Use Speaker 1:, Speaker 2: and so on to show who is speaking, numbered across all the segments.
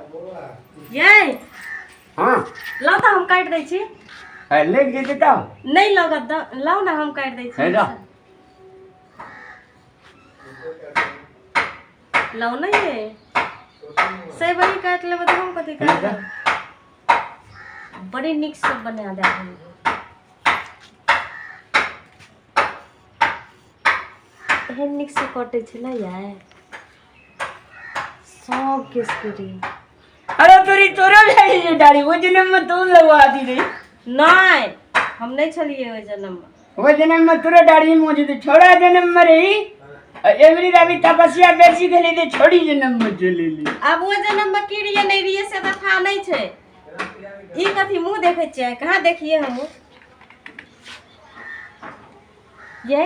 Speaker 1: ये
Speaker 2: हाँ
Speaker 1: लाओ तो हम काट दै छी।
Speaker 2: ले जेते तो
Speaker 1: नहीं लगत लाओ ना हम काट दै छी।
Speaker 2: है ना
Speaker 1: लाओ ना ये सही बड़ी काट लेबे तो हम कथि काट लेब। बड़ी निक से बना दे हम। एहन निक से कटे छै ना यार सब केस करी।
Speaker 2: अरे तोरा भाई जे दाढ़ी वो जन्म में तू लगवा दी रे।
Speaker 1: नहीं हम नहीं छलिए ओइ जन्म में।
Speaker 2: वो जन्म में तोरा दाढ़ी मौजूद छोड़ा जन्म में रही एवरी रवि तपस्या बेसी गेली ते छोड़ी जन्म में चली ली।
Speaker 1: अब वो जन्म में की रिए नहीं रिए से तो था नहीं छै। ई कथी मुंह देखे छियै कहाँ देखिए हम ये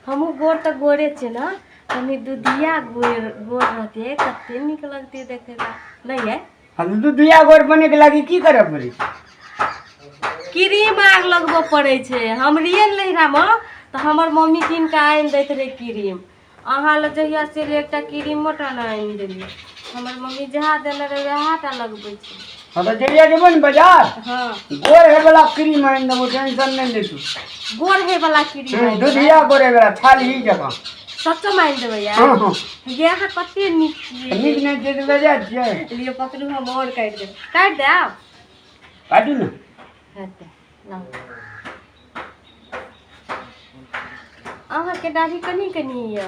Speaker 1: हम गोर तो गोरे छे ना तनी दुधिया गोर रहते कते निक लगती देखे ला नहीं है।
Speaker 2: हम तो दुया गोर बने के लागी की करे पड़ी
Speaker 1: क्रीम आग लगबो पड़े छे। हम रियल लहरा में तो हमर मम्मी किन के आइन दैत रहे क्रीम। अहाँ ल जहिया से एकटा क्रीम मोटा ना आइन देलिए हमर मम्मी जहाँ देने रहे वहाँ टा लगबै छे।
Speaker 2: हां तो जइया जेबो न बाजार
Speaker 1: हां
Speaker 2: गोर है वाला क्रीम आइन देबो टेंशन नहीं ले तू।
Speaker 1: गोर है वाला क्रीम
Speaker 2: दुधिया गोरे वाला थाली ही जगह
Speaker 1: सच्चो माइन देबै यार।
Speaker 2: हां हां
Speaker 1: ये अहाँ कते निक
Speaker 2: निक नहीं दे दे जा छियै
Speaker 1: लिए पकड़ू हम और काट देब। काट दे आप
Speaker 2: काटू ना
Speaker 1: काट दे लाओ। अहाँ के दाढ़ी कनी कनी ये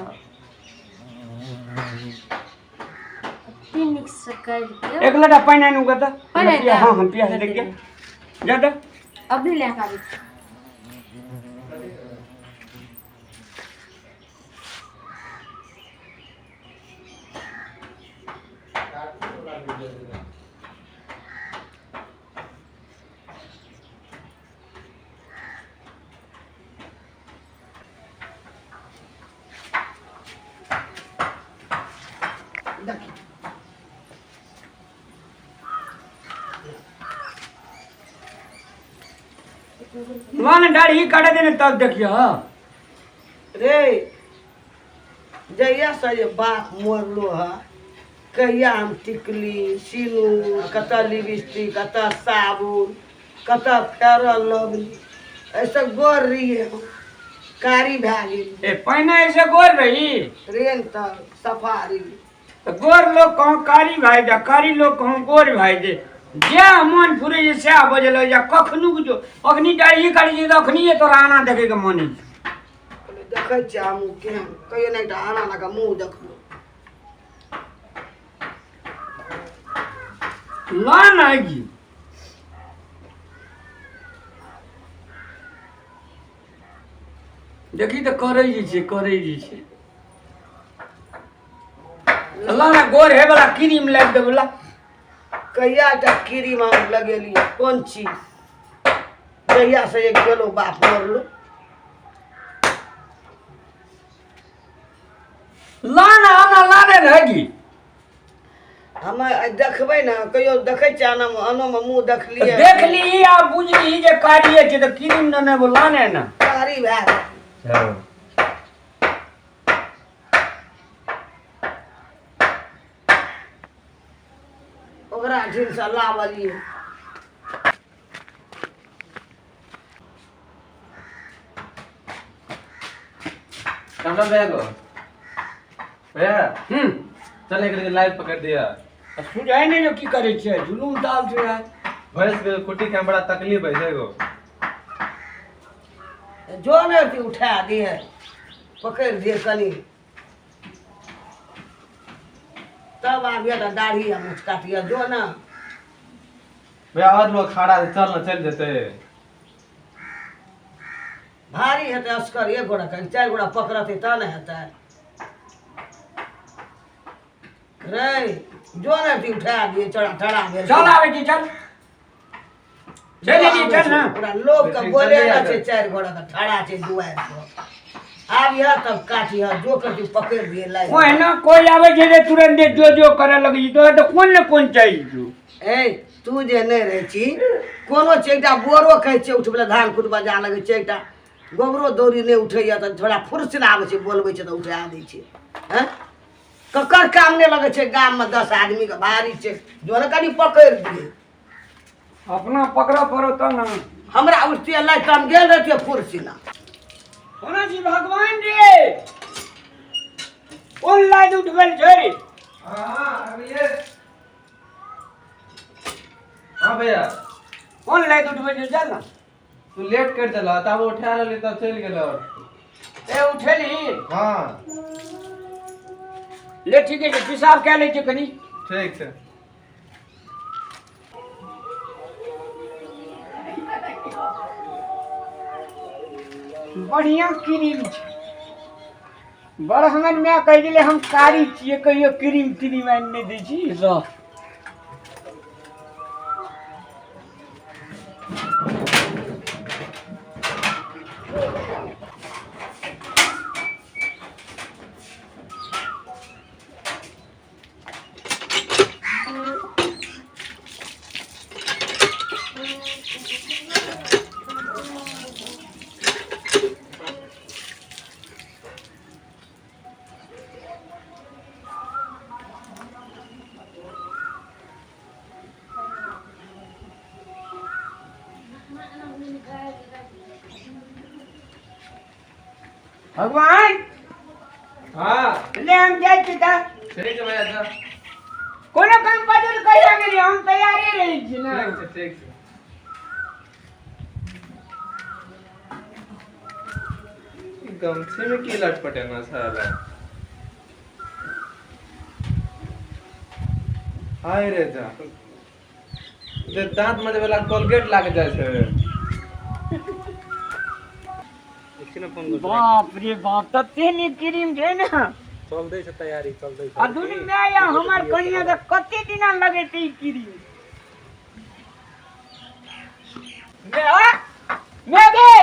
Speaker 1: तीन निक से काट के
Speaker 2: एक लोटा पानी आनू का तो
Speaker 1: पानी आनू?
Speaker 2: हां हम प्यास देख के जा दे
Speaker 1: अभी ले आबी।
Speaker 2: मान दाढ़ी काटे देने तब देखियो
Speaker 3: रे जहिया से ये बाप मरलो है कहिया हम टिकली सिनूर कत लिपस्टिक कत साबुन कत फेरल लवली ऐसे गोर रहिए हम कारी भए गेल
Speaker 2: ए पहिने ऐसे गोर रही
Speaker 3: रेन तक सफारी
Speaker 2: तो गोर लोग कहूँ कारी भाई जा कारी लोग कहूँ गोर भाई जे जे मन फुरे जे सह बजल जा कखनु जो अखनी दाढ़ी काटी जे अखनी तोरा आना देखे के मन
Speaker 3: देखे छियै हम केहन कहियो नहीं आना लगा मुँह देखलो
Speaker 2: ला ना जी देखी तो करे जे छे ला ना गोर है वाला क्रीम लग दे बोला
Speaker 3: कहिया तक क्रीम हम लगेली कौन चीज जहिया से एक गेलो बाप मरलो
Speaker 2: लाना आना लाने रहेगी
Speaker 3: हम देखबै ना कहियो देखै छियै आनो में मुँह देखलिए
Speaker 2: देख ली आ बुझली जे कारिये छे तो क्रीम न ने लाने ना
Speaker 3: कारी भए गेल। ओकरा ढिल से लावलिए
Speaker 4: कमला बैगो भैया चल एक लाइव पकड़ दिया
Speaker 2: सुझाई नहीं जो की करे छे जुलूम डाल छे यार
Speaker 4: भैंस के कुटी के बड़ा तकलीफ है देखो
Speaker 3: जो ने उठा दिए पकड़ दिए कनी तब आबिया तो दाढ़ी हम काटिया जो ना
Speaker 4: भैया और लोग खड़ा है चल ना चल जेते
Speaker 3: भारी हेतै अस्कर एक गोड़ा कहीं चार गोड़ा पकड़ते तब न हेतै रे जो ने उठा दिए चढ़ा दे
Speaker 2: चल आवे जी चल चल जी चल ना
Speaker 3: पूरा लोग के बोले ना छे चार गोड़ा का ठड़ा छे दुआर पर आब यह तब काटिया जो करती पकड़ दिए लाई
Speaker 2: कोई ना कोई आवे जे रे तुरंत जो करे लगी तो कौन न कौन चाहिए जो
Speaker 3: ए तू जे नहीं रहे छी कोनो चेटा बोरो कहै छे उठबे धान कुटबा जा लगे चेटा गोबरो दौरी नहीं उठैया तो थोड़ा फुर्स ना आवे छे बोलबै छे तो उठा दै छे हैं ककर काम नहीं लगे छे गांव में 10 आदमी के भारी छे जो न कनी पकड़ दिए
Speaker 2: अपना पकड़ा पड़ो तो ना
Speaker 3: हमरा उठती अल्लाह काम गेल रहते फुरसिना
Speaker 2: होना जी भगवान रे कौन लाद उठबल छै
Speaker 4: हां अभी ये हां भैया
Speaker 2: कौन लाद उठबल छै चल ना
Speaker 4: तू लेट कर चला तब उठा ले तब चल गेलो
Speaker 2: ए उठेली
Speaker 4: हां
Speaker 2: ले ठीक है पेशाब क्या ले छै कनी
Speaker 4: ठीक छै
Speaker 2: बढ़िया क्रीम छै बड़ हमर मैं कह दिले हम कारी छिए कहियो क्रीम क्रीम आन नहीं दै छी रह भगवान
Speaker 4: हां
Speaker 2: ले हम जाए छी त
Speaker 4: ठीक है भैया जा
Speaker 2: कोनो काम बदल कहिया गेली हम तैयारी रही छी ना
Speaker 4: ठीक है गमछे में की लटपटे ना साला हाय रे जा जे दांत मजे वाला कोलगेट लाग जाय छै
Speaker 2: बाप रे बाप तते नी क्रीम छै ना
Speaker 4: चल दै छै तैयारी चल दै
Speaker 2: आ दुनिया या हमार कनिया के कते दिन लगे छै ई क्रीम मैं गे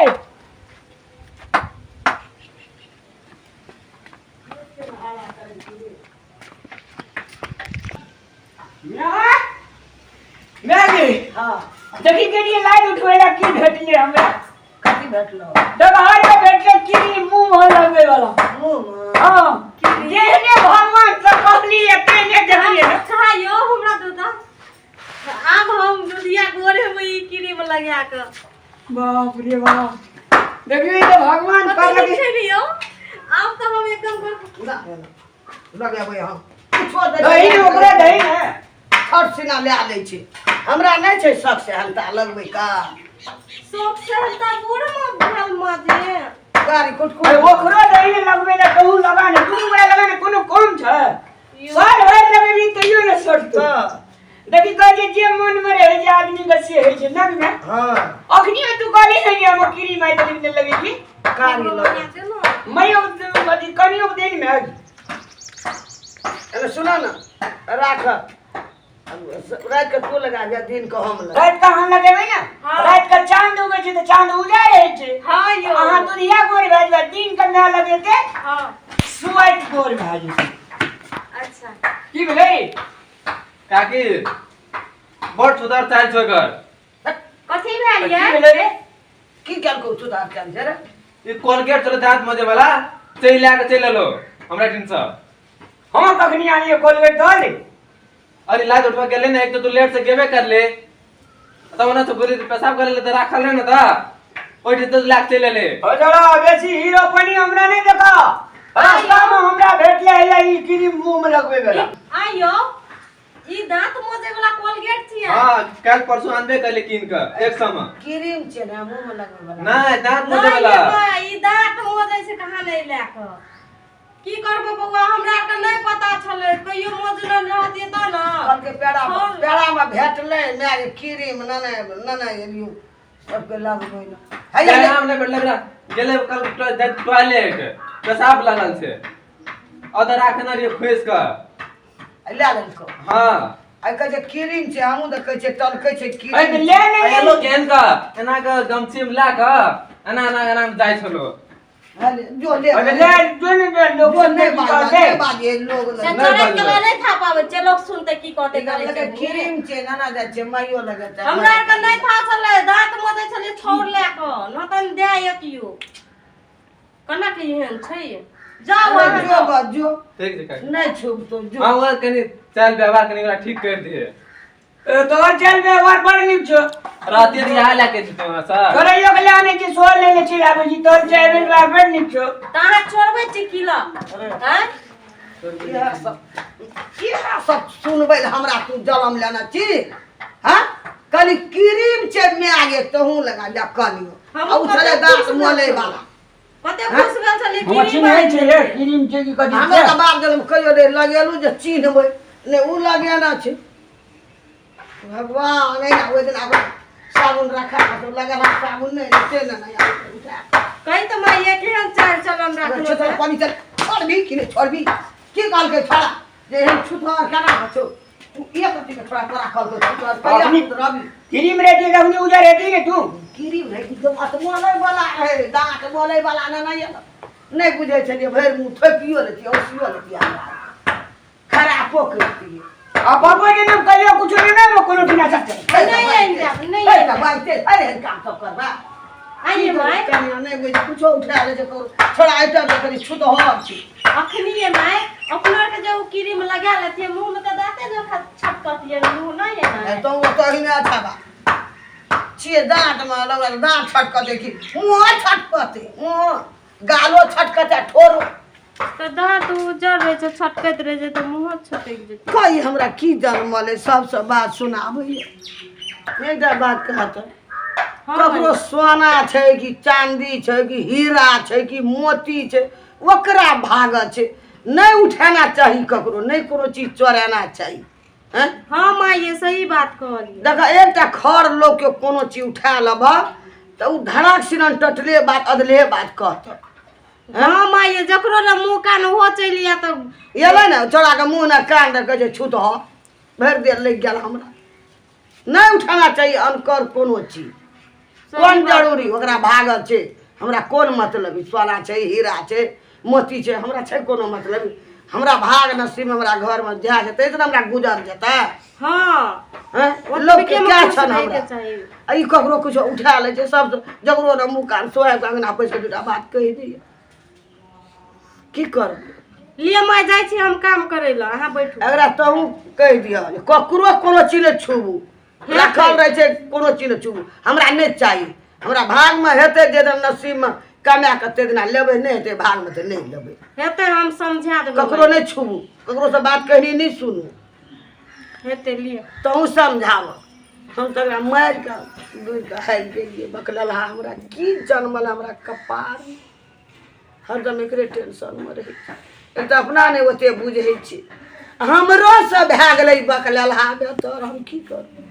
Speaker 2: मैगी
Speaker 3: हां
Speaker 2: देखी के लिए लाइन उठवेला की भेटले हमरा
Speaker 3: कथी भेटलो
Speaker 2: दबार में भेटले क्रीम मुंह में लगे वाला
Speaker 3: मुंह
Speaker 2: हां जेहने भगवान से कहली एतने जहिए
Speaker 1: खायो हमरा दूधा आब हम दुधिया गोरे में ई क्रीम लगा के
Speaker 2: बाप रे बाप देखिए तो भगवान
Speaker 1: पता
Speaker 2: कहलक
Speaker 1: नहीं लियो अब तो हम एकदम कर
Speaker 3: लगाबै हम कुछो
Speaker 2: दही ने ओकरा दही ने
Speaker 3: हर सिना ले लै छै हमरा नहीं छै शक से हलता लगबै का
Speaker 1: सोख से हलता पूरा भल माजे
Speaker 3: गाड़ी
Speaker 2: अरे
Speaker 3: कुटकुट
Speaker 2: ओकरो दही ने लगबे ले कहू लगा ने दुनू बड़ा लगा ने कोनो कम छै साल भर लगेबी तइयो ने सटतो देखी कह जे मन में रहे जे आदमी के से है छै ना ना
Speaker 3: हां
Speaker 2: अखनी तू कहली नहीं हम क्रीम आई दही ने लगेबी
Speaker 3: कारी लगे
Speaker 2: मैं बदी कनियो दिन में
Speaker 3: अरे सुनो ना राख रात के तू लगा दे दिन को हम लगा
Speaker 2: रात का हम लगेबै ना
Speaker 1: हाँ।
Speaker 2: रात का चांद उगे छै त चांद उजाड़ रहै छै
Speaker 1: हां यो
Speaker 2: अहाँ दुनिया गोर भए जाए दिन के ना लगेते
Speaker 1: हां
Speaker 2: सुआइत गोर भए जेतै
Speaker 1: अच्छा
Speaker 2: की भेलै
Speaker 4: काकी बड़ सुधार चाल छ कर
Speaker 1: कथी भेल
Speaker 2: की
Speaker 1: ये
Speaker 2: भेलै रे
Speaker 3: की कल को सुधार कर दे रे
Speaker 4: ई कोलगेट चले दांत मजे वाला चल ला के चल लो हमरा टीन से
Speaker 2: हम कखनी आनिए कोलगेट दो दे
Speaker 4: अरे लाज उठवा गेले ना एक तो तू लेट से गेबे कर ले तब ना तो बोली पेशाब करे ले तो राखल रहे ना ता ओइ तो लाग चले ले
Speaker 2: हो जरा बेसी हीरो पानी हमरा नहीं देखा रास्ता में हमरा भेटले है ई क्रीम मुंह में लगबे वाला
Speaker 1: आयो ई दांत मोजे वाला कोलगेट छियै
Speaker 4: हां कल परसों आनबे कर ले किन का एक समय
Speaker 3: क्रीम छै ना मुंह में लगबै वाला
Speaker 4: नहीं दांत मजे वाला
Speaker 1: नहीं ई दांत मोजे से कहां नहीं लेके की करबो बउआ हमरा के नहीं पता छले कहियो मोजल रहत त ना
Speaker 3: कल के पेड़ा
Speaker 1: हाँ।
Speaker 3: पेड़ा में भेटले ना ये क्रीम ना एलियो सबके लगबै ना है
Speaker 4: क्या
Speaker 3: ये
Speaker 4: नाम ने लग रहा गेले कल टॉयलेट पेशाब लगल छे अदर राखना रे खोस का
Speaker 3: ले लेलको
Speaker 4: हां
Speaker 3: आई कहे क्रीम छै हमहू देखै छै टलकै छै
Speaker 2: ए
Speaker 3: क्रीम
Speaker 2: तो ले नहीं
Speaker 4: अरे लोग केन का एना का गमछी में ला का एना जाय छलो
Speaker 3: जो ले
Speaker 2: अबे ले जो ने लोग
Speaker 3: वो
Speaker 2: ने
Speaker 3: नहीं
Speaker 2: बात
Speaker 3: बाजे लोग
Speaker 1: से
Speaker 4: नहीं
Speaker 1: चोरे
Speaker 4: बंद
Speaker 1: के
Speaker 4: है।
Speaker 1: नहीं था पावे जे लोग सुनते की कहते करे छै
Speaker 3: क्रीम छै ना जाय छै माइयो लगे छै
Speaker 1: हमरा के नहीं था छले दांत मोजे छले छोड़ ले के न त दे यतियो कना के एहन छै जाओ
Speaker 3: अरे
Speaker 1: वहाँ
Speaker 3: जो
Speaker 1: जाओ।
Speaker 3: बा जो
Speaker 4: ठीक है काकी
Speaker 3: नहीं छुप तो जो
Speaker 4: हाँ वो कनी चल व्यवहार कनी वाला ठीक कर दिए
Speaker 2: तो चल व्यवहार बड़ नीक छो
Speaker 4: रात दिन यहाँ लाके जीते वहाँ सा
Speaker 2: छोड़ैयो के लाने की सोल ले ले चिल्लाबे जी तोर चाय व्यवहार बड़ नीक छो
Speaker 1: कहाँ छोड़बै चिकिला हैं
Speaker 3: यह सब सुनबै ला हमरा तू जलम लेना छी हाँ कनी क्रीम छे में आगे तहू लगा जा कनियो
Speaker 1: हम
Speaker 3: आ उ चले
Speaker 1: कते
Speaker 3: दांत
Speaker 1: खुश
Speaker 3: मोले
Speaker 1: भेल
Speaker 3: वाला
Speaker 1: कते खुश भेल छलियै
Speaker 2: हम
Speaker 1: कि
Speaker 2: चिन्है छै रे क्रीम छै कि कथी
Speaker 3: हमरा
Speaker 2: छै
Speaker 3: का बाप गेलम कहियो रे लगेलू जे चिन्हबै ने उ लगेना छै भगवान नहीं ना ओइ दिन आब साबुन रखा तो लगा साबुन नहीं रहते ना उठा
Speaker 1: कहीं तो मैं एक ही चार चलन रखलो
Speaker 3: छोड़
Speaker 1: छै
Speaker 3: पानी चल छोड़ भी कि नहीं छोड़ भी के काल के छोड़ा जे हम छुथा केना छो ये कथि के छोड़ा तोरा कल के छोड़ा
Speaker 2: अपनी-
Speaker 3: कहिया रवि
Speaker 2: क्रीम रेडी रखनी उधर रेडी ने तू
Speaker 3: क्रीम है कि मत बोले वाला है दांत बोले वाला ना नहीं नहीं बुझे छलिए भर मुंह थपियो लेती ओसियो लेती खराबो करती
Speaker 2: अब बाबू ने नाम कहियो कुछ नहीं ना कोनो बिना सकते
Speaker 1: नहीं आएंगे नहीं
Speaker 3: है का बात है अरे काम सब करवा
Speaker 1: आइए माय
Speaker 3: नहीं बुझे कुछ उठा ले जो छोड़ा आइटम तो करी छुत हो
Speaker 1: अखनी ये माय अपना के जो क्रीम लगा लेती मुंह में तो दाते जो छटकती है मुंह नहीं है ना
Speaker 3: तो वो तो ही में अच्छा बा छिए दांत में लगल दांत छटकते की मुंह छटकते मुंह गालो छटकते ठोरो
Speaker 1: तो दांत उजर रहे छै छटकत रहे छै तो मुंह छटक जेतै
Speaker 3: कोई हमरा की जन्मले सबसे बात सुनाबै एकटा बात कहत ककरो सोना छै कि चांदी छै कि हीरा छै कि मोती छै ओकरा भाग छै नहीं उठाना चाहिए ककरो नहीं कोनो चीज चोराना चाहिए हैं
Speaker 1: हाँ माँ ये सही बात कहलिए
Speaker 3: देख एकटा खर लोग के कोनो चीज उठा लब तो उ धड़ाक सिरन टटले बात अदले बात कहत
Speaker 1: हाँ माँ ये जकरो ना मुंह कान हो चलिया तो
Speaker 3: एलै ने चोरा के मुंह न कान रख जे छूत हो भर देर लग गेल हमरा नहीं उठाना चाहिए अनकर कोनो चीज कौन जरूरी ओकरा भागल छै हमरा कोन मतलब सोना छै हीरा छै मोती छै हमरा छै कोनो मतलब हमरा भाग नसीब हमरा घर में जा जेतै तऽ हमरा गुजर जेतै
Speaker 1: हाँ
Speaker 3: हैं
Speaker 1: वो
Speaker 3: लोग
Speaker 1: तो
Speaker 3: के
Speaker 1: के
Speaker 3: क्या
Speaker 1: मुंह से
Speaker 3: छन
Speaker 1: नहीं के
Speaker 3: हमरा
Speaker 1: चाहिए
Speaker 3: ई ककरो कुछ उठा ले छै सब जकरो न मुंह कान सोहे के अंगना पैस के दूटा बात कहि दैए की करब
Speaker 1: लिए माँ जाइ छी हम काम करे ला अहाँ बैठू
Speaker 3: एकरा तहू कहि दिअ जे ककरो कोनो चीज नहि छूबू रखल रहै छै कोनो चीज नहि छूबू हमरा नहि चाही हमरा भाग में हेतै जे दिन नसीब में कमा के ते दिना लेबै नहि हेतै भाग में तऽ नहि लेबै
Speaker 1: हेतै हम समझा देबै
Speaker 3: ककरो नहि छूबू ककरो से बात कहनी नहीं सुनू
Speaker 1: हेतै लिए
Speaker 3: तहू समझाब हम तऽ एकरा मारि के दूर के हारि गेलियै बकललहा हमरा की जन्मल हमरा कपार हरदम एकरे टेंशन में रहै छै एक तऽ अपना नहि ओते बुझै छै हमरो से भए गेलै बकललहा बेतर हम की करू